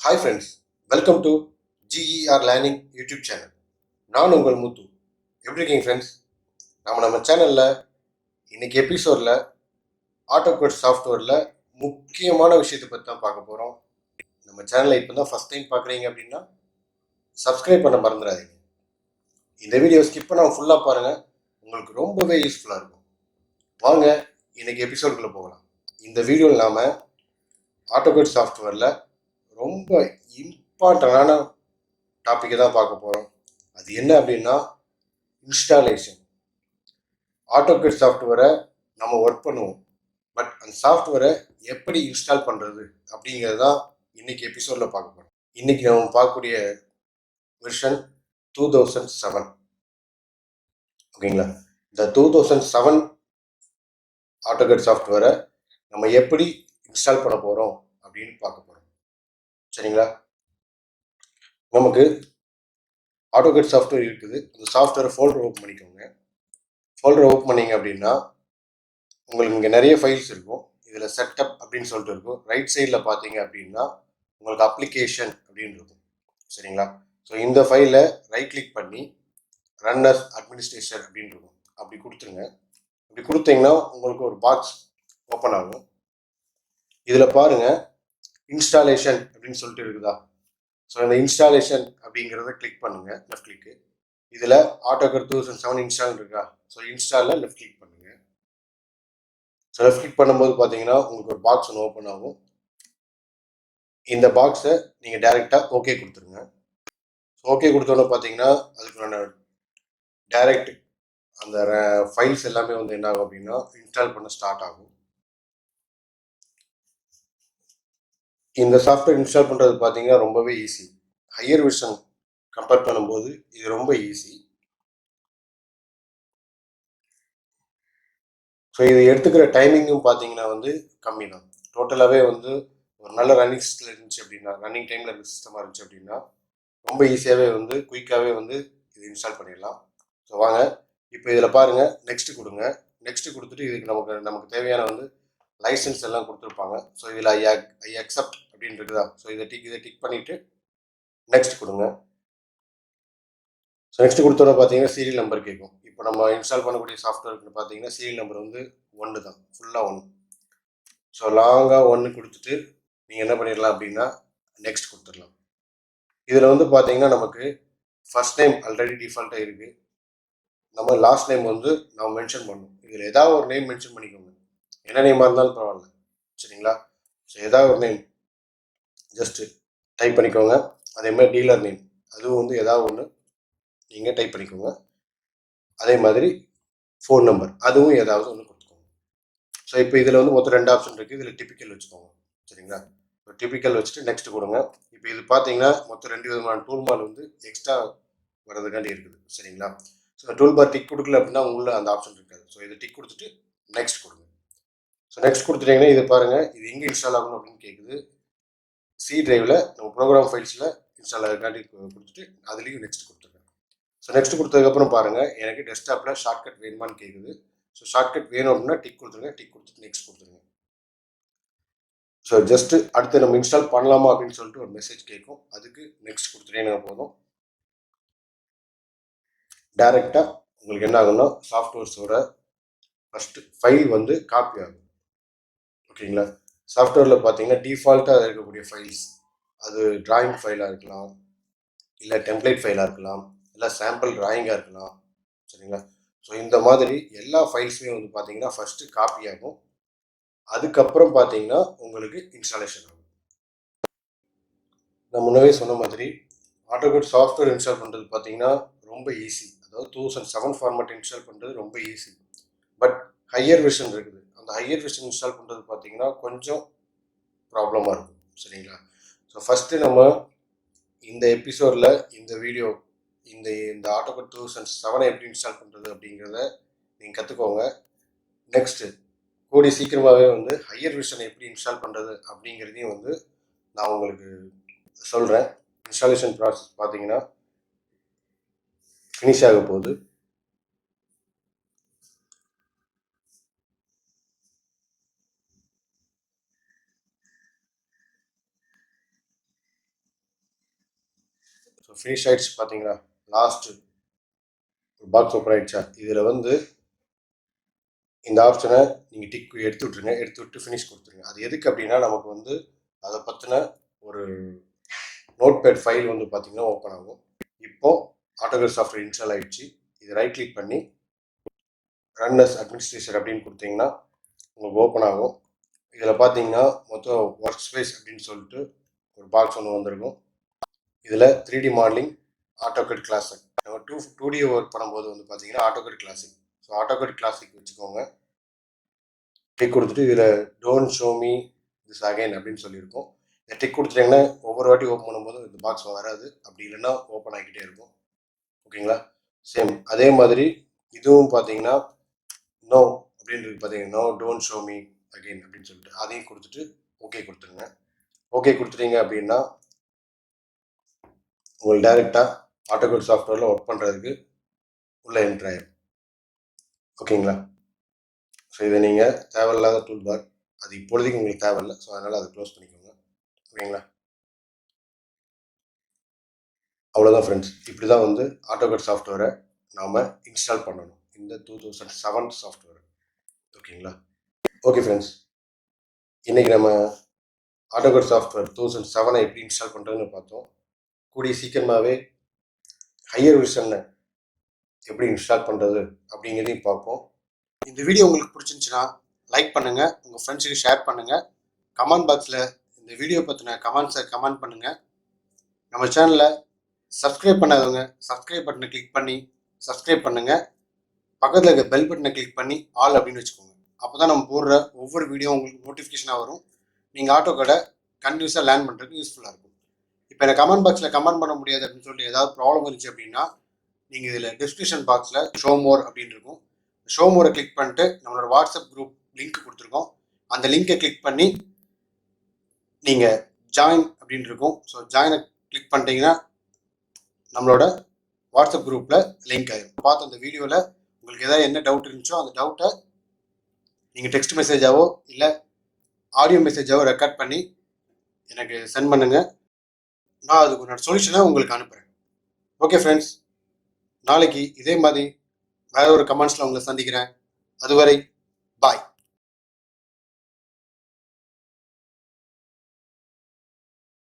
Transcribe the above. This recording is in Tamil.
Hi friends, welcome to GER Learning YouTube channel. நான் உங்கள் முத்து. எப்படி இருக்கீங்க ஃப்ரெண்ட்ஸ்? நம்ம சேனலில் இன்னைக்கு எபிசோடில் ஆட்டோகேட் சாஃப்ட்வேரில் முக்கியமான விஷயத்தை பற்றி தான் பார்க்க போகிறோம். நம்ம சேனலை இப்போ தான் ஃபஸ்ட் டைம் பார்க்குறீங்க அப்படின்னா சப்ஸ்கிரைப் பண்ண மறந்துடாதீங்க. இந்த வீடியோ ஸ்கிப் பண்ணால் ஃபுல்லாக பாருங்கள், உங்களுக்கு ரொம்பவே யூஸ்ஃபுல்லாக இருக்கும். வாங்க இன்னைக்கு எபிசோடுக்குள்ளே போகலாம். இந்த வீடியோவில் நாம் ஆட்டோகேட் சாஃப்ட்வேரில் ரொம்ப இம்பார்ட்டண்டான டாப்பிக்கை தான் பார்க்க போகிறோம். அது என்ன அப்படின்னா இன்ஸ்டாலேஷன். ஆட்டோகேட் சாஃப்ட்வேரை நம்ம ஒர்க் பண்ணுவோம், பட் அந்த சாஃப்ட்வேரை எப்படி இன்ஸ்டால் பண்ணுறது அப்படிங்கிறது தான் இன்னைக்கு எபிசோடில் பார்க்க போகிறோம். இன்னைக்கு நம்ம பார்க்கக்கூடிய வெர்ஷன் 2007. ஓகேங்களா? இந்த 2007 ஆட்டோகேட் சாஃப்ட்வேரை நம்ம எப்படி இன்ஸ்டால் பண்ண போகிறோம் அப்படின்னு பார்க்க போகிறோம். சரிங்களா? நமக்கு ஆட்டோகேட் சாஃப்ட்வேர் இருக்குது. அந்த சாஃப்ட்வேரை ஃபோல்டர் ஓப்பன் பண்ணிக்கோங்க. ஃபோல்டர் ஓப்பன் பண்ணிங்க அப்படின்னா உங்களுக்கு இங்கே நிறைய ஃபைல்ஸ் இருக்கும். இதில் செட்டப் அப்படின்னு சொல்லிட்டு இருக்கும். ரைட் சைடில் பார்த்தீங்க அப்படின்னா உங்களுக்கு அப்ளிகேஷன் அப்படின்னு இருக்கும். சரிங்களா? ஸோ இந்த ஃபைலை ரைட் கிளிக் பண்ணி ரன் அஸ் அட்மினிஸ்ட்ரேஷன் அப்படின்னு இருக்கும். அப்படி கொடுத்துருங்க. அப்படி கொடுத்தீங்கன்னா உங்களுக்கு ஒரு பாக்ஸ் ஓப்பன் ஆகும். இதில் பாருங்கள் இன்ஸ்டாலேஷன் அப்படின்னு சொல்லிட்டு இருக்குதா? ஸோ இந்த இன்ஸ்டாலேஷன் அப்படிங்கிறத கிளிக் பண்ணுங்கள், லெஃப்ட் கிளிக்கு. இதில் ஆட்டோகேட் 2007 இன்ஸ்டால் இருக்கா? ஸோ இன்ஸ்டாலில் லெஃப்ட் கிளிக் பண்ணுங்கள். ஸோ லெஃப்ட் கிளிக் பண்ணும்போது பார்த்தீங்கன்னா உங்களுக்கு ஒரு பாக்ஸ் ஒன்று ஓப்பன் ஆகும். இந்த பாக்ஸை நீங்கள் டைரெக்டாக ஓகே கொடுத்துருங்க. ஸோ ஓகே கொடுத்தோன்னு பார்த்தீங்கன்னா அதுக்கான டைரக்ட் அந்த ஃபைல்ஸ் எல்லாமே வந்து என்ன ஆகும் அப்படின்னா இன்ஸ்டால் பண்ண ஸ்டார்ட் ஆகும். இந்த சாஃப்ட்வேர் இன்ஸ்டால் பண்ணுறது பார்த்தீங்கன்னா ரொம்பவே ஈஸி. ஹையர் வெர்ஷன் கம்பேர் பண்ணும்போது இது ரொம்ப ஈஸி. ஸோ இது எடுத்துக்கிற டைமிங்கும் பார்த்தீங்கன்னா வந்து கம்மி தான். டோட்டலாகவே வந்து ஒரு நல்ல ரன்னிங் சிஸ்டத்தில் இருந்துச்சு அப்படின்னா, ரன்னிங் டைமில் இருக்க சிஸ்டமாக இருந்துச்சு அப்படின்னா ரொம்ப ஈஸியாகவே வந்து குயிக்காகவே வந்து இது இன்ஸ்டால் பண்ணிடலாம். ஸோ வாங்க இப்போ இதில் பாருங்கள், நெக்ஸ்ட்டு கொடுங்க. நெக்ஸ்ட்டு கொடுத்துட்டு இதுக்கு நமக்கு தேவையான வந்து லைசன்ஸ் எல்லாம் கொடுத்துருப்பாங்க. ஸோ இதில் ஐ அக்செப்ட் அப்படின்னு இருக்குதா? ஸோ இதை டிக் பண்ணிவிட்டு நெக்ஸ்ட் கொடுங்க. ஸோ நெக்ஸ்ட் கொடுத்தோன்னே பார்த்தீங்கன்னா சீரியல் நம்பர் கேட்கும். இப்போ நம்ம இன்ஸ்டால் பண்ணக்கூடிய சாஃப்ட்வேருக்கு பார்த்தீங்கன்னா சீரியல் நம்பர் வந்து 1 தான், ஃபுல்லாக 1. ஸோ லாங்காக 1 கொடுத்துட்டு நீங்கள் என்ன பண்ணிடலாம் அப்படின்னா நெக்ஸ்ட் கொடுத்துடலாம். இதில் வந்து பார்த்தீங்கன்னா நமக்கு ஃபர்ஸ்ட் நேம் ஆல்ரெடி டிஃபால்ட்டாக இருக்குது. நம்ம லாஸ்ட் நேம் வந்து நம்ம மென்ஷன் பண்ணணும். இதில் ஏதாவது ஒரு நேம் மென்ஷன் பண்ணிக்கோங்க, என்ன நேமாக இருந்தாலும் பரவாயில்ல. சரிங்களா? ஸோ ஏதாவது ஒரு நேம் ஜஸ்ட்டு டைப் பண்ணிக்கோங்க. அதே மாதிரி டீலர் நேம் அதுவும் வந்து ஏதாவது ஒன்று நீங்கள் டைப் பண்ணிக்கோங்க. அதே மாதிரி ஃபோன் நம்பர் அதுவும் ஏதாவது ஒன்று கொடுத்துக்கோங்க. ஸோ இப்போ இதில் வந்து மொத்தம் 2 ஆப்ஷன் இருக்குது. இதில் டிபிக்கல் வச்சுக்கோங்க. சரிங்களா? டிபிக்கல் வச்சுட்டு நெக்ஸ்ட் கொடுங்க. இப்போ இது பார்த்தீங்கன்னா மொத்தம் 2 விதமான டூல் பார் வந்து எக்ஸ்ட்ரா வரதுக்காண்டி இருக்குது. சரிங்களா? ஸோ டூல் பார் டிக் கொடுக்கல அப்படின்னா உள்ள அந்த ஆப்ஷன் இருக்காது. ஸோ இதை டிக் கொடுத்துட்டு நெக்ஸ்ட் கொடுங்க. ஸோ நெக்ஸ்ட் கொடுத்துட்டீங்கன்னா இது பாருங்கள், இது எங்கே இன்ஸ்டால் ஆகணும் அப்படின்னு கேட்குது. சி டிரைவில் நம்ம ப்ரோக்ராம் ஃபைல்ஸில் இன்ஸ்டால் ஆகிறதுக்காண்டி கொடுத்துட்டு அதுலேயும் நெக்ஸ்ட் கொடுத்துருங்க. ஸோ நெக்ஸ்ட் கொடுத்ததுக்கப்புறம் பாருங்கள், எனக்கு டெஸ்க்டாப்பில் ஷார்ட்கட் வேணுமான்னு கேட்குது. ஸோ ஷார்ட்கட் வேணும் அப்படின்னா டிக் கொடுத்துருங்க. டிக் கொடுத்துட்டு நெக்ஸ்ட் கொடுத்துருங்க. ஸோ ஜஸ்ட்டு அடுத்து நம்ம இன்ஸ்டால் பண்ணலாமா அப்படின்னு சொல்லிட்டு ஒரு மெசேஜ் கேட்கும். அதுக்கு நெக்ஸ்ட் கொடுத்துட்டேன்னா போதும். டைரெக்டாக உங்களுக்கு என்ன ஆகும்னா சாஃப்ட்வேர்ஸோட ஃபஸ்ட்டு ஃபைல் வந்து காப்பி ஆகும். ஓகேங்களா? சாஃப்ட்வேரில் பார்த்தீங்கன்னா டிஃபால்ட்டாக இருக்கக்கூடிய ஃபைல்ஸ், அது டிராயிங் ஃபைலாக இருக்கலாம், இல்லை டெம்ப்ளேட் ஃபைலாக இருக்கலாம், இல்லை சாம்பிள் டிராயிங்காக இருக்கலாம். சரிங்களா? ஸோ இந்த மாதிரி எல்லா ஃபைல்ஸுமே வந்து பார்த்தீங்கன்னா ஃபஸ்ட்டு காப்பி ஆகும். அதுக்கப்புறம் பார்த்தீங்கன்னா உங்களுக்கு இன்ஸ்டாலேஷன் ஆகும். நான் முன்னவே சொன்ன மாதிரி ஆட்டோகேட் சாஃப்ட்வேர் இன்ஸ்டால் பண்ணுறது பார்த்தீங்கன்னா ரொம்ப ஈஸி. அதாவது 2007 ஃபார்மேட் இன்ஸ்டால் பண்ணுறது ரொம்ப ஈஸி. பட் ஹையர் வெர்ஷன் இருக்குது. அந்த ஹையர் வெர்ஷன் இன்ஸ்டால் பண்ணுறது பார்த்தீங்கன்னா கொஞ்சம் ப்ராப்ளமாக இருக்கும். சரிங்களா? ஸோ ஃபஸ்ட்டு நம்ம இந்த எபிசோடில் இந்த வீடியோ இந்த ஆட்டோகேட் 2007 எப்படி இன்ஸ்டால் பண்ணுறது அப்படிங்கிறத நீங்கள் கற்றுக்கோங்க. நெக்ஸ்ட்டு கூடிய சீக்கிரமாகவே வந்து ஹையர் வெர்ஷனை எப்படி இன்ஸ்டால் பண்ணுறது அப்படிங்கிறதையும் வந்து நான் உங்களுக்கு சொல்கிறேன். இன்ஸ்டாலேஷன் ப்ராசஸ் பார்த்தீங்கன்னா ஃபினிஷ் ஆக போகுது. ஸோ ஃபினிஷ் ஆயிடுச்சு பார்த்தீங்களா. லாஸ்ட் பாக்ஸ் ஓப்பன் ஆயிடுச்சா. இதில் வந்து இந்த ஆப்ஷனை நீங்கள் டிக் எடுத்து விட்ருங்க. எடுத்து விட்டு ஃபினிஷ் கொடுத்துருங்க. அது எதுக்கு அப்படின்னா நமக்கு வந்து அதை பற்றின ஒரு நோட்பேட் ஃபைல் வந்து பார்த்தீங்கன்னா ஓப்பன் ஆகும். இப்போது ஆட்டோகேட் சாஃப்ட்வேர் இன்ஸ்டால் ஆகிடுச்சு. இது ரைட் கிளிக் பண்ணி ரன் அஸ் அட்மினிஸ்ட்ரேஷன் அப்படின்னு கொடுத்தீங்கன்னா உங்களுக்கு ஓப்பன் ஆகும். இதில் பார்த்தீங்கன்னா மொத்தம் ஒர்க் ஸ்பேஸ் அப்படின்னு சொல்லிட்டு ஒரு பாக்ஸ் ஒன்று வந்திருக்கும். இதில் 3D மாடலிங் ஆட்டோகேட் கிளாசிக். நம்ம 2D ஒர்க் பண்ணும்போது வந்து பார்த்தீங்கன்னா AutoCAD classic. So AutoCAD classic வச்சுக்கோங்க. டிக் கொடுத்துட்டு இதில் don't show me this again அப்படின்னு சொல்லியிருக்கோம். இந்த டிக் கொடுத்துட்டிங்கன்னா ஒவ்வொரு வாட்டி ஓப்பன் பண்ணும்போது இந்த பாக்ஸ் வராது. அப்படி இல்லைன்னா ஓப்பன் ஆகிக்கிட்டே இருக்கும். ஓகேங்களா. சேம் அதே மாதிரி இதுவும் பார்த்தீங்கன்னா நோ அப்படின்றது பார்த்தீங்கன்னா no don't show me again அப்படின்னு சொல்லிட்டு அதையும் கொடுத்துட்டு ஓகே கொடுத்துருங்க. ஓகே கொடுத்துட்டீங்க அப்படின்னா உங்களுக்கு டைரெக்டாக ஆட்டோகேட் சாஃப்ட்வேரில் ஒர்க் பண்ணுறதுக்கு உள்ள என்ட்ரு ஆயிடும். ஓகேங்களா. ஸோ இதை நீங்கள் தேவையில்லாத டூல் பார், அது இப்பொழுதைக்கு உங்களுக்கு தேவையில்லை. ஸோ அதனால் அதை க்ளோஸ் பண்ணிக்கோங்க. ஓகேங்களா. அவ்வளோதான் ஃப்ரெண்ட்ஸ். இப்படி தான் வந்து ஆட்டோகேட் சாஃப்ட்வேரை நாம் இன்ஸ்டால் பண்ணணும், இந்த 2007 சாஃப்ட்வேர். ஓகேங்களா. ஓகே ஃப்ரெண்ட்ஸ், இன்றைக்கி நம்ம ஆட்டோகேட் சாஃப்ட்வேர் 2007 எப்படி இன்ஸ்டால் பண்ணுறதுன்னு பார்த்தோம். கூடிய சீக்கிரமாகவே ஹையர் வெர்ஷனில் எப்படி இன்ஸ்டால் பண்ணுறது அப்படிங்கிறதையும் பார்ப்போம். இந்த வீடியோ உங்களுக்கு பிடிச்சிருந்துச்சுன்னா லைக் பண்ணுங்கள், உங்கள் ஃப்ரெண்ட்ஸுக்கு ஷேர் பண்ணுங்கள். கமெண்ட் பாக்ஸில் இந்த வீடியோ பற்றின கமெண்ட்ஸை கமெண்ட் பண்ணுங்கள். நம்ம சேனலில் சப்ஸ்கிரைப் பண்ணாதவங்க சப்ஸ்கிரைப் பட்டனை கிளிக் பண்ணி சப்ஸ்கிரைப் பண்ணுங்கள். பக்கத்தில் இருக்க பெல் பட்டனை கிளிக் பண்ணி ஆல் அப்படின்னு வச்சுக்கோங்க. அப்போ தான் நம்ம போடுற ஒவ்வொரு வீடியோ உங்களுக்கு நோட்டிஃபிகேஷனாக வரும். நீங்கள் ஆட்டோகேடை கண்டினியூஸாக லேர்ன் பண்ணுறதுக்கு யூஸ்ஃபுல்லாக இருக்கும். இப்போ எனக்கு கமெண்ட் பாக்ஸில் கமெண்ட் பண்ண முடியாது அப்படின்னு சொல்லிட்டு ஏதாவது ப்ராப்ளம் இருந்துச்சு அப்படின்னா நீங்கள் இதில் டிஸ்கிரிப்ஷன் பாக்ஸில் ஷோ மோர் அப்படின்னு இருக்கும். ஷோ மோரை கிளிக் பண்ணிட்டு நம்மளோட வாட்ஸ்அப் குரூப் லிங்க் கொடுத்துருக்கோம். அந்த லிங்கை கிளிக் பண்ணி நீங்கள் ஜாயின் அப்படின்னு இருக்கும். ஸோ ஜாயினை கிளிக் பண்ணிட்டீங்கன்னா நம்மளோட வாட்ஸ்அப் குரூப்பில் லிங்க் ஆகிடும். பார்த்து அந்த வீடியோவில் உங்களுக்கு ஏதாவது என்ன டவுட் இருந்துச்சோ அந்த டவுட்டை நீங்கள் டெக்ஸ்ட் மெசேஜாவோ இல்லை ஆடியோ மெசேஜாவோ ரெக்கார்ட் பண்ணி எனக்கு சென்ட் பண்ணுங்கள். நான் அதுக்கு ஒரு சொல்யூஷனை உங்களுக்கு அனுப்புகிறேன். ஓகே ஃப்ரெண்ட்ஸ், நாளைக்கு இதே மாதிரி வேற ஒரு கமெண்ட்ஸில் உங்களை சந்திக்கிறேன். அதுவரை பாய்.